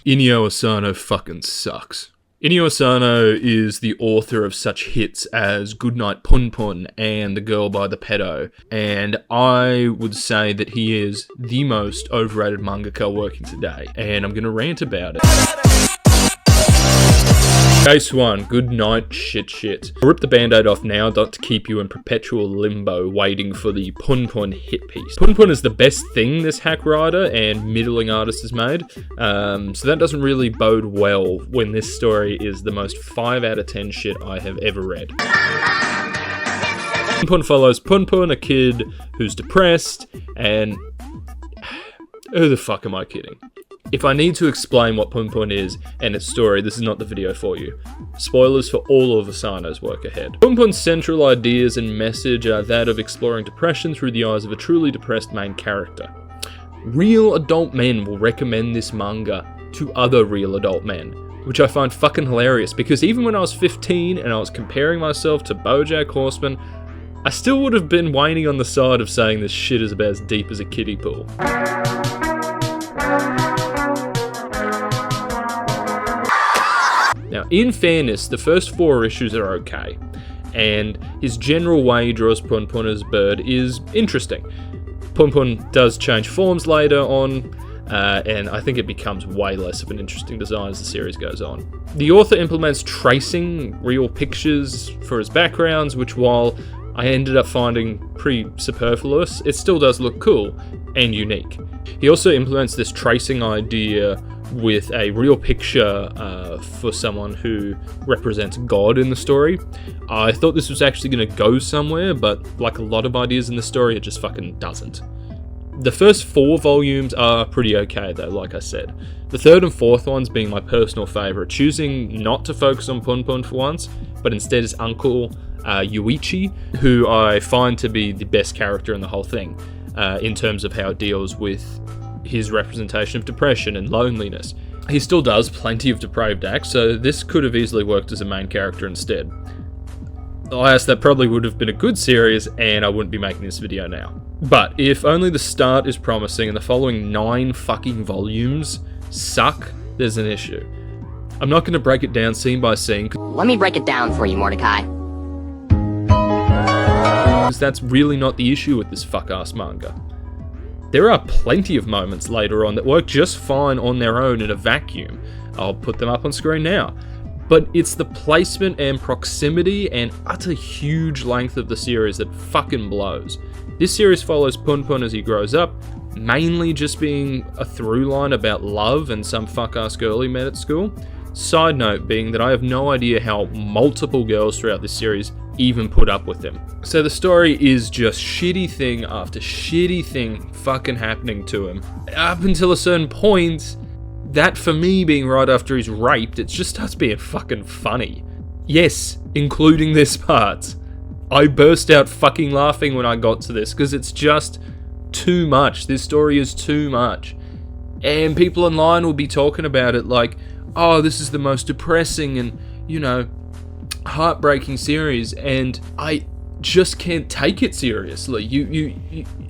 Inio Asano fucking sucks. Inio Asano is the author of such hits as Goodnight, Punpun and The Girl by the Pedo, and I would say that he is the most overrated mangaka working today, and I'm gonna rant about it. Case 1, Goodnight, shit. I'll rip the band-aid off now, not to keep you in perpetual limbo waiting for the Punpun hit piece. Punpun is the best thing this hack writer and middling artist has made, so that doesn't really bode well when this story is the most 5 out of 10 shit I have ever read. Punpun follows Punpun, a kid who's depressed, and who the fuck am I kidding? If I need to explain what Punpun is and its story, this is not the video for you. Spoilers for all of Asano's work ahead. Punpun's central ideas and message are that of exploring depression through the eyes of a truly depressed main character. Real adult men will recommend this manga to other real adult men, which I find fucking hilarious, because even when I was 15 and I was comparing myself to BoJack Horseman, I still would have been whining on the side of saying this shit is about as deep as a kiddie pool. Now, in fairness, the first 4 issues are okay, and his general way he draws Punpun as a bird is interesting. Punpun does change forms later on, and I think it becomes way less of an interesting design as the series goes on. The author implements tracing real pictures for his backgrounds, which while I ended up finding pretty superfluous, it still does look cool and unique. He also implements this tracing idea with a real picture for someone who represents God in the story. I thought this was actually going to go somewhere, but like a lot of ideas in the story, it just fucking doesn't. The first 4 volumes are pretty okay though, like I said. The 3rd and 4th ones being my personal favourite, choosing not to focus on Punpun for once, but instead his uncle Yuichi, who I find to be the best character in the whole thing, in terms of how it deals with his representation of depression and loneliness. He still does plenty of depraved acts, so this could have easily worked as a main character instead. Alas, that probably would have been a good series, and I wouldn't be making this video now. But if only the start is promising and the following 9 fucking volumes suck, there's an issue. I'm not going to break it down scene by scene. Let me break it down for you, Mordecai. Because that's really not the issue with this fuck-ass manga. There are plenty of moments later on that work just fine on their own in a vacuum. I'll put them up on screen now. But it's the placement and proximity and utter huge length of the series that fucking blows. This series follows Punpun as he grows up, mainly just being a through line about love and some fuck-ass girl he met at school. Side note being that I have no idea how multiple girls throughout this series even put up with him. So the story is just shitty thing after shitty thing fucking happening to him. Up until a certain point, that for me being right after he's raped, it just starts being fucking funny. Yes, including this part. I burst out fucking laughing when I got to this, because it's just too much. This story is too much. And people online will be talking about it like, oh, this is the most depressing and, you know, heartbreaking series, and I just can't take it seriously. You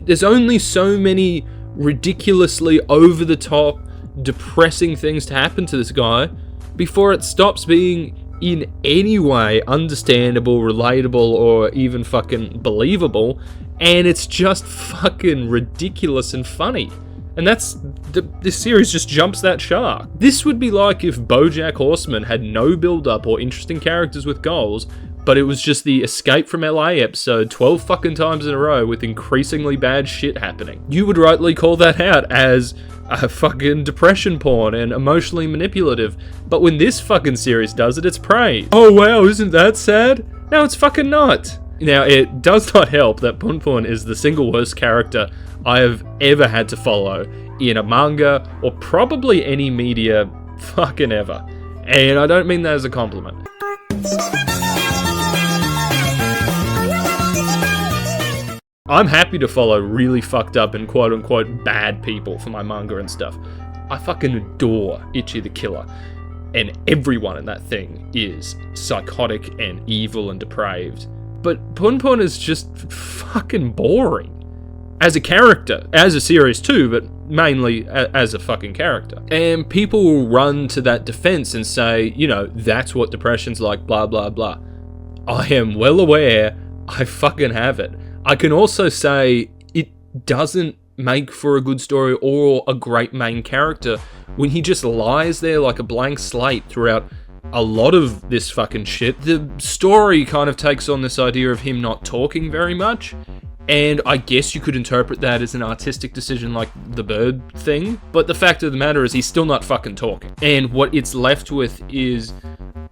there's only so many ridiculously over the top depressing things to happen to this guy before it stops being in any way understandable, relatable, or even fucking believable, and it's just fucking ridiculous and funny. And this series just jumps that shark. This would be like if BoJack Horseman had no build-up or interesting characters with goals, but it was just the Escape from LA episode 12 fucking times in a row with increasingly bad shit happening. You would rightly call that out as a fucking depression porn and emotionally manipulative, but when this fucking series does it, it's praise. Oh wow, isn't that sad? No, it's fucking not. Now, it does not help that Punpun is the single worst character I have ever had to follow in a manga or probably any media fucking ever. And I don't mean that as a compliment. I'm happy to follow really fucked up and quote-unquote bad people for my manga and stuff. I fucking adore Ichi the Killer, and everyone in that thing is psychotic and evil and depraved. But Punpun is just fucking boring. As a character, as a series too, but mainly as a fucking character. And people will run to that defense and say, you know, that's what depression's like, blah, blah, blah. I am well aware I fucking have it. I can also say it doesn't make for a good story or a great main character when he just lies there like a blank slate throughout a lot of this fucking shit. The story kind of takes on this idea of him not talking very much, and I guess you could interpret that as an artistic decision like the bird thing, but the fact of the matter is he's still not fucking talking. And what it's left with is,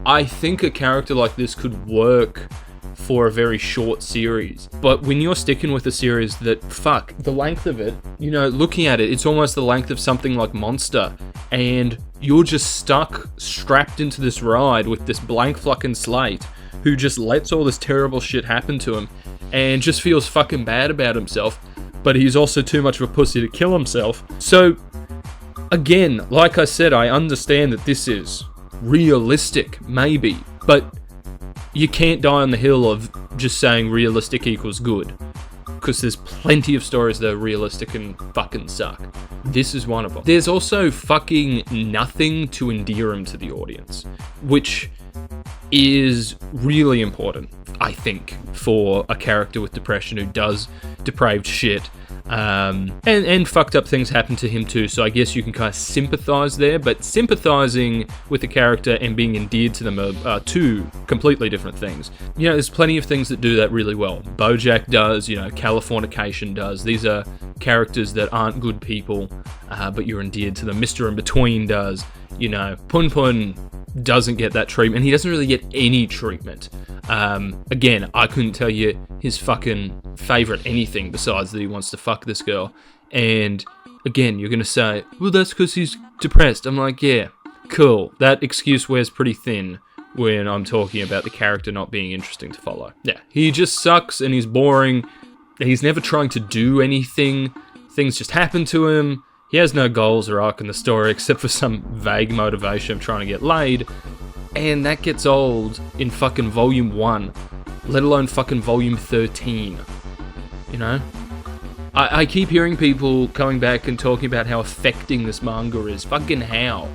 I think a character like this could work for a very short series. But when you're sticking with a series that, fuck, the length of it, you know, looking at it, it's almost the length of something like Monster, and you're just stuck, strapped into this ride with this blank fucking slate who just lets all this terrible shit happen to him and just feels fucking bad about himself, but he's also too much of a pussy to kill himself. So, again, like I said, I understand that this is realistic, maybe, but you can't die on the hill of just saying realistic equals good, because there's plenty of stories that are realistic and fucking suck. This is one of them. There's also fucking nothing to endear him to the audience, which is really important, I think, for a character with depression who does depraved shit. And fucked up things happen to him too, so I guess you can kind of sympathise there, but sympathising with the character and being endeared to them are two completely different things. You know, there's plenty of things that do that really well. BoJack does, you know, Californication does. These are characters that aren't good people, but you're endeared to them. Mr. In Between does, you know. Punpun doesn't get that treatment. He doesn't really get any treatment. Again, I couldn't tell you his fucking favourite anything besides that he wants to fuck this girl. And again, you're going to say, well, that's because he's depressed. I'm like, yeah, cool. That excuse wears pretty thin when I'm talking about the character not being interesting to follow. Yeah, he just sucks and he's boring. He's never trying to do anything. Things just happen to him. He has no goals or arc in the story except for some vague motivation of trying to get laid. And that gets old in fucking volume 1, let alone fucking volume 13, you know? I keep hearing people coming back and talking about how affecting this manga is. Fucking how?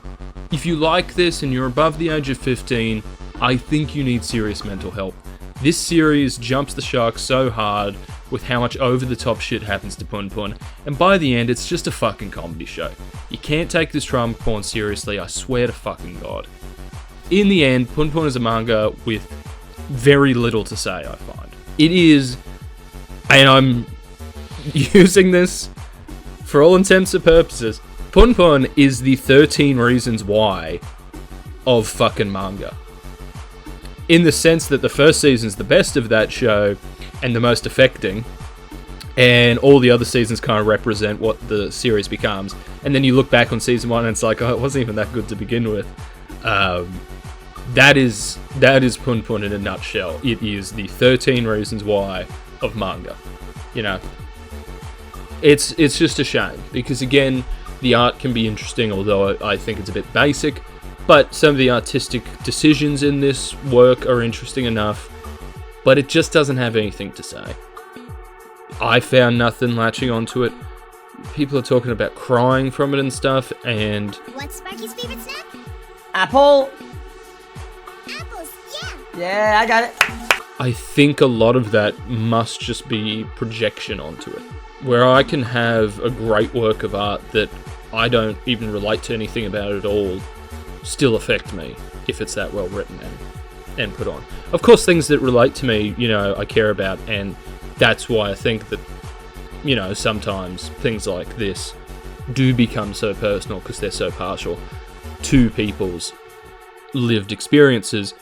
If you like this and you're above the age of 15, I think you need serious mental help. This series jumps the shark so hard with how much over-the-top shit happens to Punpun, and by the end, it's just a fucking comedy show. You can't take this trauma porn seriously, I swear to fucking God. In the end, Punpun is a manga with very little to say, I find. It is, and I'm using this for all intents and purposes, Punpun is the 13 Reasons Why of fucking manga. In the sense that the first season's the best of that show and the most affecting, and all the other seasons kind of represent what the series becomes. And then you look back on season 1 and it's like, oh, it wasn't even that good to begin with. That is Punpun in a nutshell. It is the 13 Reasons Why of manga. You know, it's just a shame because again, the art can be interesting, although I think it's a bit basic. But some of the artistic decisions in this work are interesting enough, but it just doesn't have anything to say. I found nothing latching onto it. People are talking about crying from it and stuff, and... What's Sparky's favorite snack? Apple! Apples, yeah! Yeah, I got it. I think a lot of that must just be projection onto it. Where I can have a great work of art that I don't even relate to anything about at all still affect me if it's that well written and put on. Of course, things that relate to me, you know, I care about, and that's why I think that, you know, sometimes things like this do become so personal because they're so partial to people's lived experiences.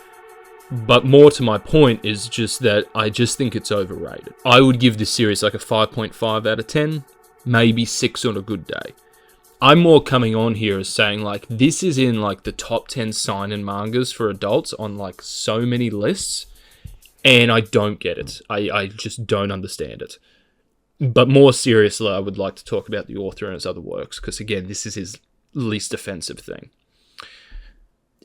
But more to my point is just that I just think it's overrated. I would give this series like a 5.5 out of 10, maybe 6 on a good day. I'm more coming on here as saying, like, this is in, like, the top 10 seinen mangas for adults on, like, so many lists, and I don't get it. I just don't understand it. But more seriously, I would like to talk about the author and his other works, because, again, this is his least offensive thing.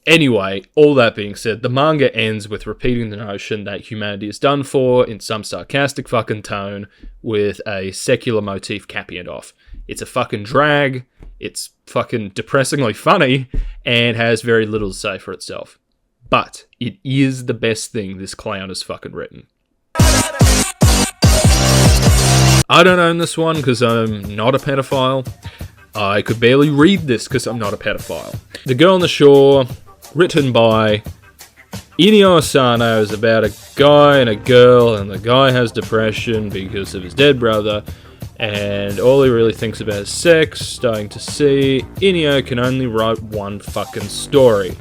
Anyway, all that being said, the manga ends with repeating the notion that humanity is done for in some sarcastic fucking tone with a secular motif capping it off. It's a fucking drag, it's fucking depressingly funny, and has very little to say for itself. But it is the best thing this clown has fucking written. I don't own this one because I'm not a pedophile. I could barely read this because I'm not a pedophile. The Girl on the Shore, written by Inio Asano, is about a guy and a girl, and the guy has depression because of his dead brother, and all he really thinks about is sex. Starting to see, Inio can only write one fucking story.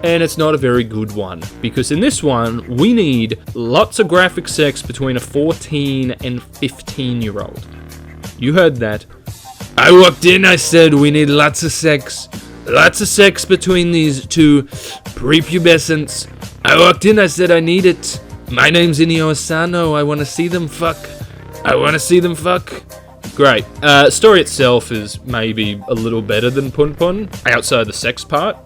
And it's not a very good one, because in this one, we need lots of graphic sex between a 14 and 15-year-old. You heard that. I walked in, I said, we need lots of sex. Lots of sex between these two prepubescents. I walked in, I said, I need it. My name's Inio Asano, I want to see them fuck. I want to see them fuck. Great. Story itself is maybe a little better than punpun, outside the sex part.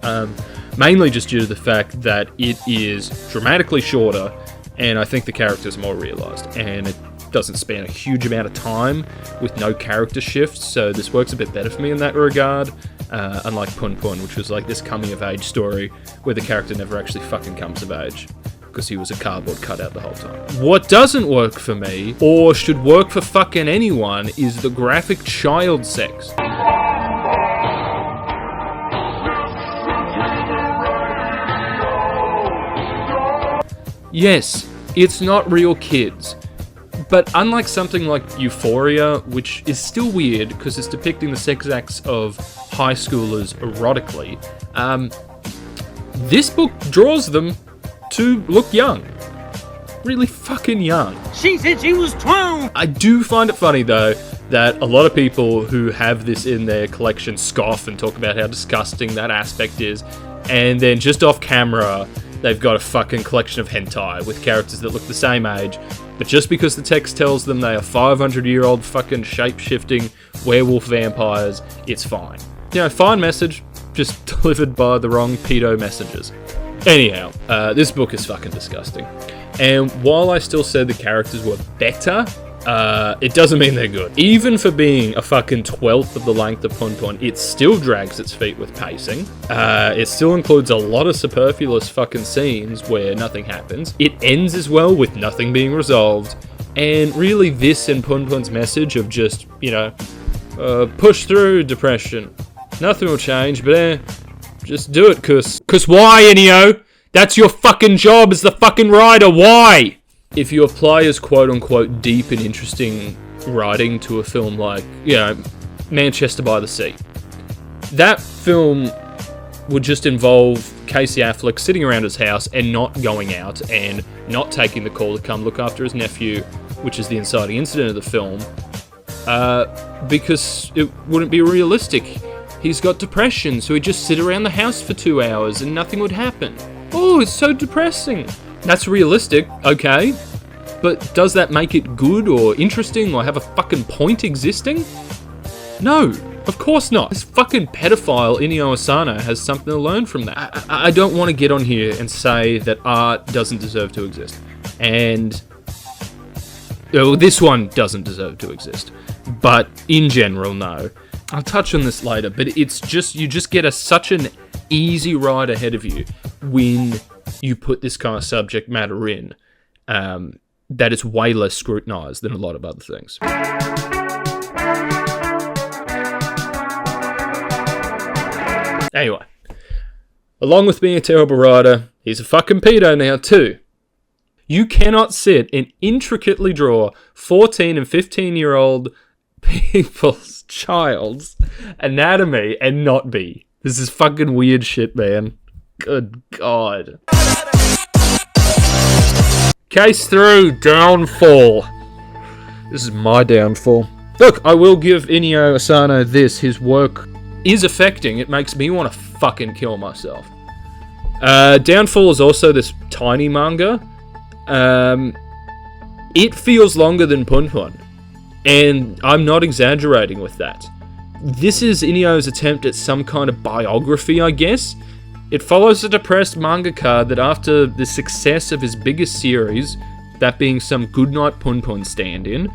Mainly just due to the fact that it is dramatically shorter, and I think the characters are more realised, and it doesn't span a huge amount of time with no character shifts, so this works a bit better for me in that regard, unlike punpun, which was like this coming-of-age story where the character never actually fucking comes of age, because he was a cardboard cutout the whole time. What doesn't work for me, or should work for fucking anyone, is the graphic child sex. Yes, it's not real kids, but unlike something like Euphoria, which is still weird because it's depicting the sex acts of high schoolers erotically, this book draws them to look young. Really fucking young. She said she was 12! I do find it funny, though, that a lot of people who have this in their collection scoff and talk about how disgusting that aspect is, and then just off camera, they've got a fucking collection of hentai with characters that look the same age, but just because the text tells them they are 500-year-old fucking shape-shifting werewolf vampires, it's fine. You know, fine message, just delivered by the wrong pedo messengers. Anyhow, this book is fucking disgusting. And while I still said the characters were better, it doesn't mean they're good. Even for being a fucking 12th of the length of punpun, it still drags its feet with pacing. It still includes a lot of superfluous fucking scenes where nothing happens. It ends as well with nothing being resolved. And really this and punpun's message of just, you know, push through depression. Nothing will change, but just do it, cause why, Inio? That's your fucking job as the fucking writer, why? If you apply as quote-unquote deep and interesting writing to a film like, you know, Manchester by the Sea, that film would just involve Casey Affleck sitting around his house and not going out and not taking the call to come look after his nephew, which is the inciting incident of the film, because it wouldn't be realistic. He's got depression, so he'd just sit around the house for 2 hours and nothing would happen. Oh, it's so depressing. That's realistic, okay, but does that make it good or interesting or have a fucking point existing? No, of course not. This fucking pedophile Inio Asano has something to learn from that. I don't want to get on here and say that art doesn't deserve to exist, and this one doesn't deserve to exist, but in general, no. I'll touch on this later, but it's just, you just get such an easy ride ahead of you when you put this kind of subject matter in, that it's way less scrutinized than a lot of other things. Anyway, along with being a terrible writer, he's a fucking pedo now too. You cannot sit and intricately draw 14 and 15-year-old people's child's anatomy and not be. This is fucking weird shit, man. Good God. Case through, downfall. This is my downfall. Look, I will give Inio Asano this. His work is affecting. It makes me want to fucking kill myself. Downfall is also this tiny manga. It feels longer than punpun. And I'm not exaggerating with that. This is Inio's attempt at some kind of biography, I guess. It follows a depressed mangaka that after the success of his biggest series, that being some goodnight punpun stand-in,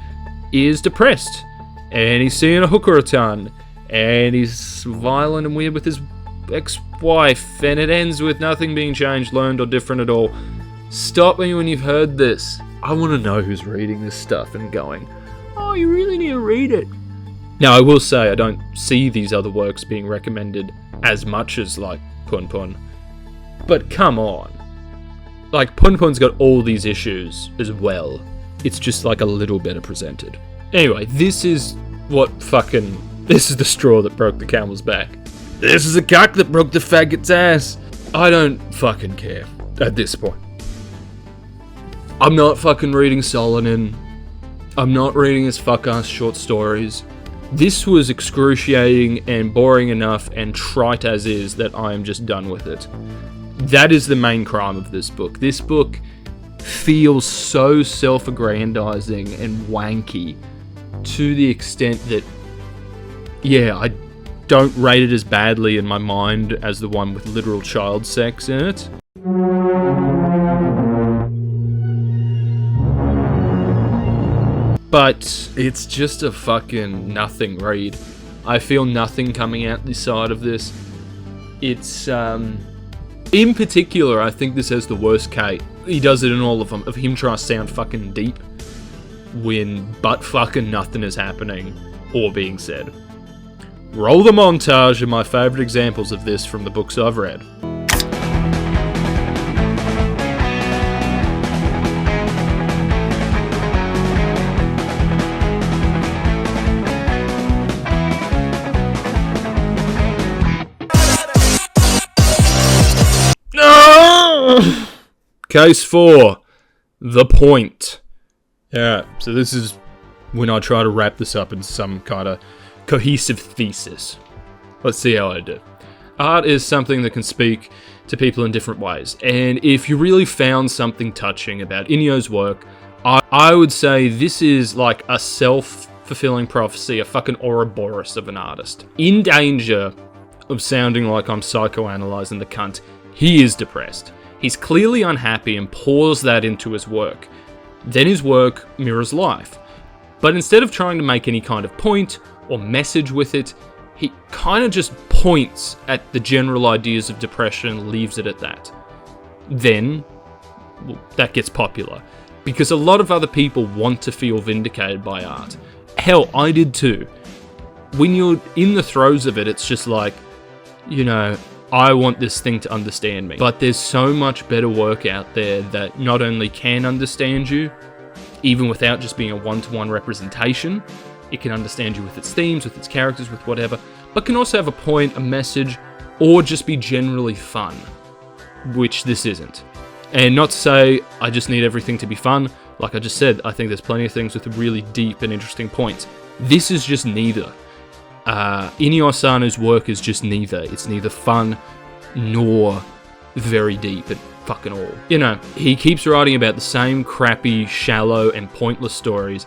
is depressed. And he's seeing a hooker a ton. And he's violent and weird with his ex-wife. And it ends with nothing being changed, learned, or different at all. Stop me when you've heard this. I want to know who's reading this stuff and going, oh, you really need to read it. Now, I will say I don't see these other works being recommended as much as, like, punpun. But come on. Like, punpun's got all these issues as well. It's just, like, a little better presented. Anyway, this is the straw that broke the camel's back. This is the cock that broke the faggot's ass. I don't fucking care at this point. I'm not fucking reading Solonin. I'm not reading his fuck-ass short stories. This was excruciating and boring enough and trite as is that I am just done with it. That is the main crime of this book. This book feels so self-aggrandizing and wanky to the extent that, yeah, I don't rate it as badly in my mind as the one with literal child sex in it. But it's just a fucking nothing read. I feel nothing coming out the side of this. It's, in particular, I think this has the worst case. He does it in all of them, of him trying to sound fucking deep when but fucking nothing is happening or being said. Roll the montage of my favourite examples of this from the books I've read. Case 4. The Point. Yeah, so this is when I try to wrap this up in some kind of cohesive thesis. Let's see how I do. Art is something that can speak to people in different ways, and if you really found something touching about Inyo's work, I would say this is like a self-fulfilling prophecy, a fucking Ouroboros of an artist. In danger of sounding like I'm psychoanalyzing the cunt, he is depressed. He's clearly unhappy and pours that into his work. Then his work mirrors life. But instead of trying to make any kind of point or message with it, he kind of just points at the general ideas of depression and leaves it at that. Then, well, that gets popular. Because a lot of other people want to feel vindicated by art. Hell, I did too. When you're in the throes of it, it's just like, you know, I want this thing to understand me. But there's so much better work out there that not only can understand you, even without just being a one-to-one representation, it can understand you with its themes, with its characters, with whatever, but can also have a point, a message, or just be generally fun, which this isn't. And not to say I just need everything to be fun. Like I just said, I think there's plenty of things with really deep and interesting points. This is just neither. Inyo Asano's work is just neither. It's neither fun nor very deep at fucking all. You know, he keeps writing about the same crappy, shallow, and pointless stories,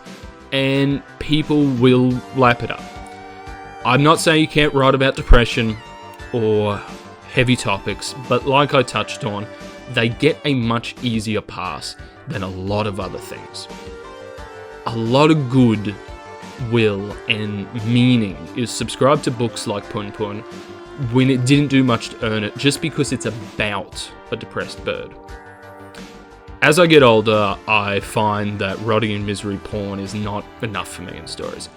and people will lap it up. I'm not saying you can't write about depression or heavy topics, but like I touched on, they get a much easier pass than a lot of other things. A lot of good will and meaning is subscribed to books like Punpun when it didn't do much to earn it, just because it's about a depressed bird. As I get older, I find that rotting in misery porn is not enough for me in stories.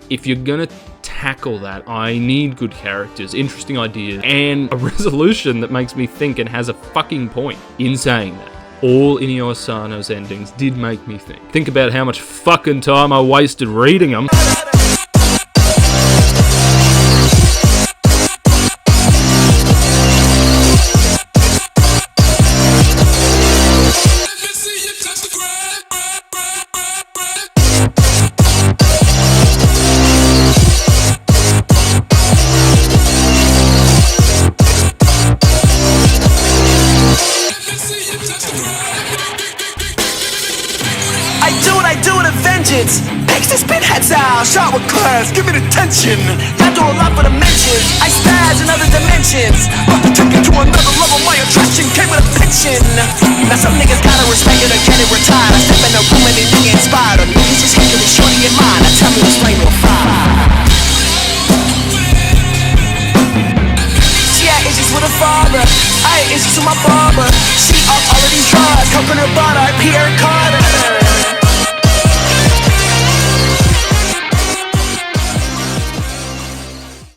If you're gonna tackle that, I need good characters, interesting ideas, and a resolution that makes me think and has a fucking point. In saying that, all Inyo Asano's endings did make me think. Think about how much fucking time I wasted reading them. Makes this pinhead's out, shot with class, give it attention. Got to a lot for the mentions. I spaz in other dimensions, but to take it to another level. Some niggas gotta respect it or get it retired. I step in the room and they nigga inspired. Or niggas just hate the shorty in mine. I tell me what's flame or fire. Yeah, it's just with a father. It's just with my barber. She off all of these drugs, coconut butter, Pierre Carter.